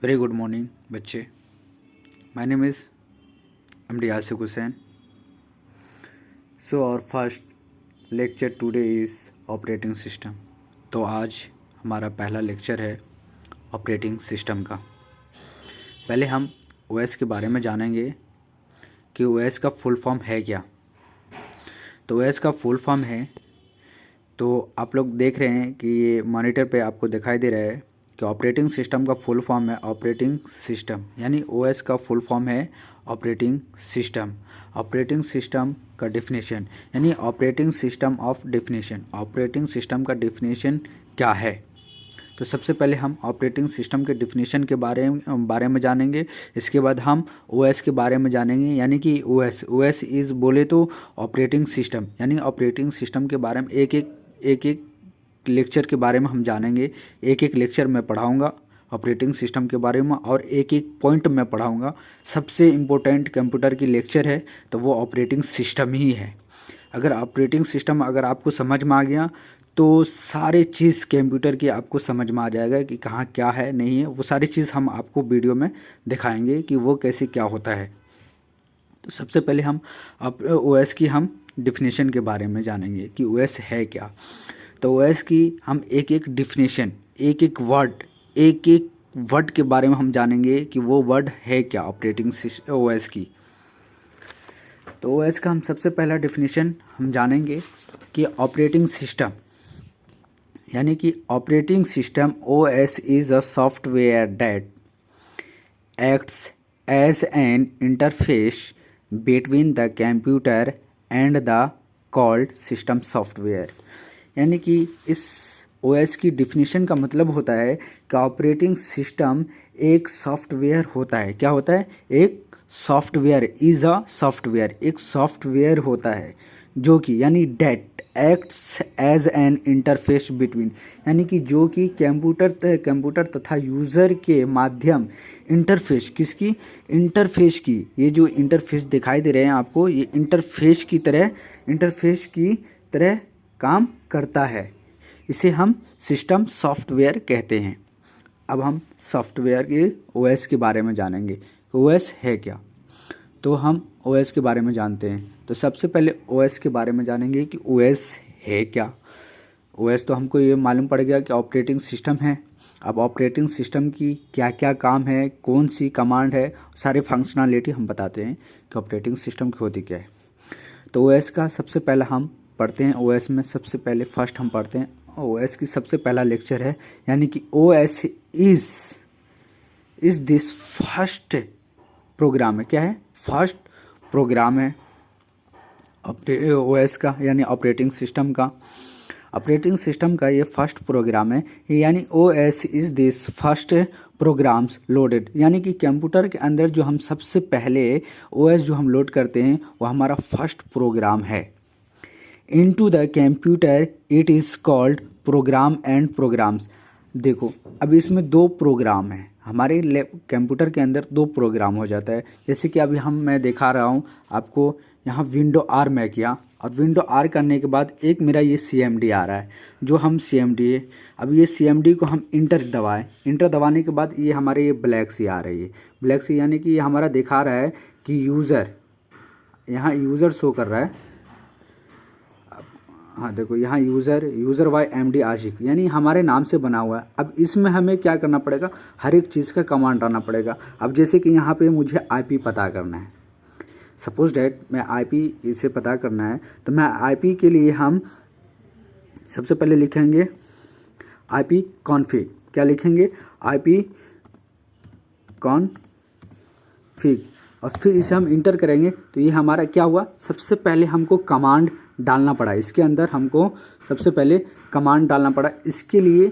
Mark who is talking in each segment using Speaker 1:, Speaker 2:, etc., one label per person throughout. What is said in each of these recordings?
Speaker 1: Very good morning, बच्चे. My name is MD Asif Hussain. So our first lecture today is operating system. तो आज हमारा पहला lecture है ऑपरेटिंग सिस्टम का. पहले हम OS के बारे में जानेंगे कि OS का फुल फॉर्म है क्या. तो OS का फुल फॉर्म है, तो आप लोग देख रहे हैं कि ये मॉनिटर पे आपको दिखाई दे रहा है कि ऑपरेटिंग सिस्टम का फुल फॉर्म है ऑपरेटिंग सिस्टम, यानी OS का फुल फॉर्म है ऑपरेटिंग सिस्टम. ऑपरेटिंग सिस्टम का डेफिनेशन यानी operating system of definition. Operating system का डेफिनेशन क्या है? तो सबसे पहले हम ऑपरेटिंग सिस्टम के डेफिनेशन के बारे में जानेंगे. इसके बाद हम OS के बारे में जानेंगे, यानी कि OS इज़ बोले तो ऑपरेटिंग सिस्टम, यानी ऑपरेटिंग सिस्टम के बारे में एक एक लेक्चर के बारे में हम जानेंगे. एक एक लेक्चर मैं पढ़ाऊँगा ऑपरेटिंग सिस्टम के बारे में और एक एक पॉइंट मैं पढ़ाऊँगा. सबसे इम्पोर्टेंट कंप्यूटर की लेक्चर है तो वो ऑपरेटिंग सिस्टम ही है. अगर ऑपरेटिंग सिस्टम अगर आपको समझ में आ गया तो सारे चीज़ कंप्यूटर की आपको समझ में आ जाएगा कि कहाँ क्या है नहीं है. वो सारी चीज़ हम आपको वीडियो में दिखाएंगे कि वो कैसे क्या होता है. तो सबसे पहले हम OS की हम डिफिनेशन के बारे में जानेंगे कि OS है क्या. तो OS की हम एक एक डिफिनेशन, एक एक वर्ड के बारे में हम जानेंगे कि वो वर्ड है क्या ऑपरेटिंग OS की. तो OS का हम सबसे पहला डिफिनेशन हम जानेंगे कि ऑपरेटिंग सिस्टम, यानी कि operating system OS is a software that acts as an interface between the computer and the called system software. यानी कि इस OS की डिफिनीशन का मतलब होता है कि ऑपरेटिंग सिस्टम एक सॉफ्टवेयर होता है. क्या होता है? एक सॉफ्टवेयर इज़ अ सॉफ्टवेयर, एक सॉफ्टवेयर होता है जो कि यानी that acts as an interface between, यानी कि जो कि कंप्यूटर तथा यूज़र के माध्यम इंटरफेस किसकी इंटरफेस की, ये जो इंटरफेस दिखाई दे रहे हैं आपको, ये इंटरफेस की तरह काम करता है. इसे हम सिस्टम सॉफ्टवेयर कहते हैं. अब हम सॉफ्टवेयर के OS के बारे में जानेंगे. OS है क्या, तो हम OS के बारे में जानते हैं. तो सबसे पहले OS के बारे में जानेंगे कि OS है क्या. OS तो हमको ये मालूम पड़ गया कि ऑपरेटिंग सिस्टम है. अब ऑपरेटिंग सिस्टम की क्या क्या काम है, कौन सी कमांड है, सारे फंक्शनलिटी हम बताते हैं कि ऑपरेटिंग सिस्टम की होती क्या है. तो OS का सबसे पहला हम पढ़ते हैं. OS में सबसे पहले फर्स्ट हम पढ़ते हैं OS की सबसे पहला लेक्चर है, यानी कि OS is this first program है. क्या है? फर्स्ट प्रोग्राम है OS का, यानी ऑपरेटिंग सिस्टम का. ऑपरेटिंग सिस्टम का ये फर्स्ट प्रोग्राम है, यानी OS is this first programs loaded, यानी कि कंप्यूटर के अंदर जो हम सबसे पहले OS जो हम लोड करते हैं वो हमारा फर्स्ट प्रोग्राम है. Into the computer it is called program and programs. देखो अब इसमें दो प्रोग्राम हैं. हमारे कंप्यूटर के अंदर दो प्रोग्राम हो जाता है. जैसे कि अभी मैं दिखा रहा हूँ आपको, यहाँ विंडो R मैं किया और विंडो R करने के बाद एक मेरा ये CMD आ रहा है, जो हम CMD है. अब ये CMD को हम इंटर दबाएं, इंटर दबाने के बाद ये हमारे ये ब्लैक सी आ रही है. ब्लैक सी यानी कि ये हमारा दिखा रहा है कि यूज़र, यहाँ यूज़र शो कर रहा है. हाँ देखो यहाँ यूज़र बाय MD आशिक, यानी हमारे नाम से बना हुआ है. अब इसमें हमें क्या करना पड़ेगा, हर एक चीज़ का कमांड डालना पड़ेगा. अब जैसे कि यहाँ पे मुझे IP पता करना है, सपोज डैट मैं IP इसे पता करना है, तो मैं IP के लिए हम सबसे पहले लिखेंगे IP कॉन्फ़िग. क्या लिखेंगे? IP config. और फिर इसे हम इंटर करेंगे तो ये हमारा क्या हुआ, सबसे पहले हमको कमांड डालना पड़ा. इसके अंदर हमको सबसे पहले कमांड डालना पड़ा. इसके लिए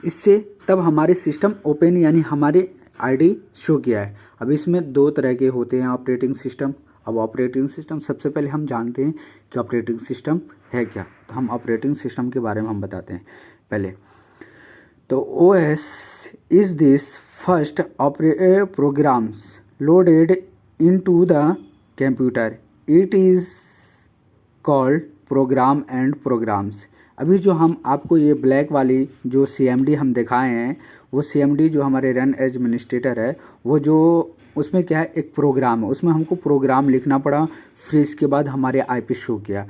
Speaker 1: इससे तब हमारे सिस्टम ओपन, यानी हमारे ID शो किया है. अब इसमें दो तरह के होते हैं ऑपरेटिंग सिस्टम. अब ऑपरेटिंग सिस्टम सबसे पहले हम जानते हैं कि ऑपरेटिंग सिस्टम है क्या. तो हम ऑपरेटिंग सिस्टम के बारे में हम बताते हैं पहले. तो OS is this first programs loaded into the computer it is called program and programs. अभी जो हम आपको ये ब्लैक वाली जो CMD हम दिखाए हैं वो CMD जो हमारे रन एडमिनिस्ट्रेटर है, वो जो उसमें क्या है, एक प्रोग्राम है, उसमें हमको प्रोग्राम लिखना पड़ा, फिर इसके बाद हमारे IP शो किया।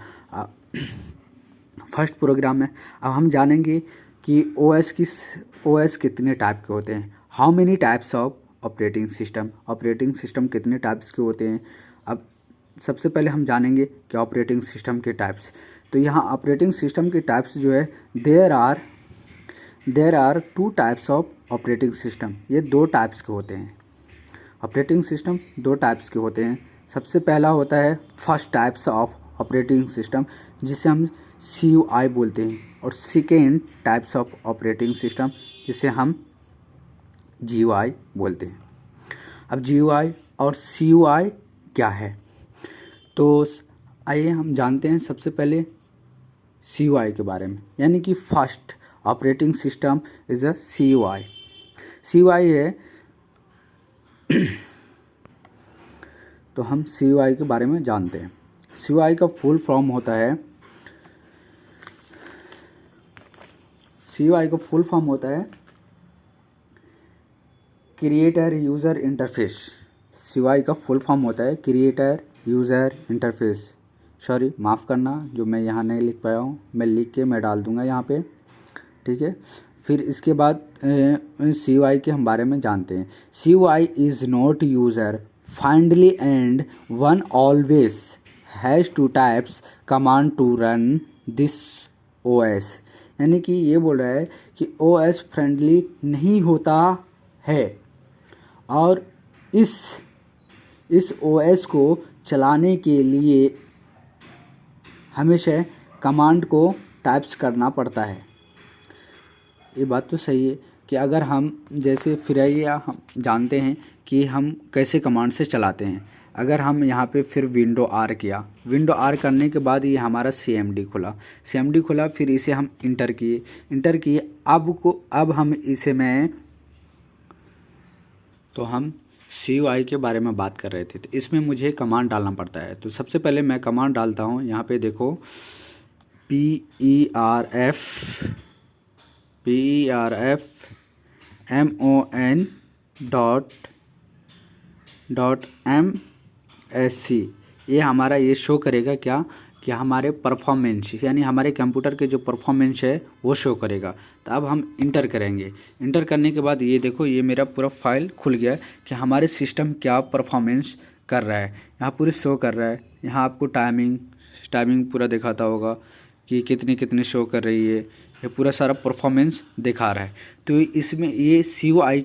Speaker 1: फर्स्ट प्रोग्राम है। अब हम जानेंगे कि OS कितने टाइप के होते हैं। How many types of operating system कितने टाइप्स के होते हैं। अब सबसे पहले हम जानेंगे कि ऑपरेटिंग सिस्टम के टाइप्स। तो यहाँ ऑपरेटिंग सिस्टम के टाइप्स जो है, there are 2 types of operating system. ये 2 टाइप्स के होते हैं। ऑपरेटिंग सिस्टम 2 टाइप्स के होते हैं। सबसे पहला होता है first types of operating system, जिसे हम CUI बोलते हैं, और second types of operating system जिसे हम GUI बोलते हैं। अब GUI और CUI क्या है, तो आइए हम जानते हैं सबसे पहले CUI के बारे में, यानी कि first operating system is a CUI। CUI है तो हम CUI के बारे में जानते हैं। CUI का फुल फॉर्म होता है, CUI का फुल फॉर्म होता है क्रिएटर यूज़र इंटरफेस। CUI का फुल फॉर्म होता है क्रिएटर यूज़र इंटरफेस। सॉरी, माफ़ करना, जो मैं यहाँ नहीं लिख पाया हूँ, मैं लिख के मैं डाल दूँगा यहाँ पे, ठीक है। फिर इसके बाद CUI के हम बारे में जानते हैं। CUI is not user friendly and one always has 2 types command to run this OS। यानी कि ये बोल रहा है कि OS फ्रेंडली नहीं होता है, और इस OS को चलाने के लिए हमेशा कमांड को टाइप्स करना पड़ता है। ये बात तो सही है कि अगर हम जैसे फिर हम जानते हैं कि हम कैसे कमांड से चलाते हैं। अगर हम यहाँ पे फिर विंडो R किया, विंडो R करने के बाद ये हमारा CMD खुला, फिर इसे हम इंटर किए। अब हम इसे तो हम CUI के बारे में बात कर रहे थे, तो इसमें मुझे कमांड डालना पड़ता है। तो सबसे पहले मैं कमांड डालता हूँ, यहाँ पे देखो PERF MON.MSC। ये हमारा ये शो करेगा क्या, कि हमारे परफॉर्मेंस, यानी हमारे कंप्यूटर के जो परफॉर्मेंस है वो शो करेगा। तो अब हम इंटर करेंगे। इंटर करने के बाद ये देखो, ये मेरा पूरा फाइल खुल गया है कि हमारे सिस्टम क्या परफॉर्मेंस कर रहा है। यहाँ पूरी शो कर रहा है, यहाँ आपको टाइमिंग पूरा दिखाता होगा कि कितनी शो कर रही है। ये पूरा सारा परफॉर्मेंस दिखा रहा है। तो इसमें ये CUI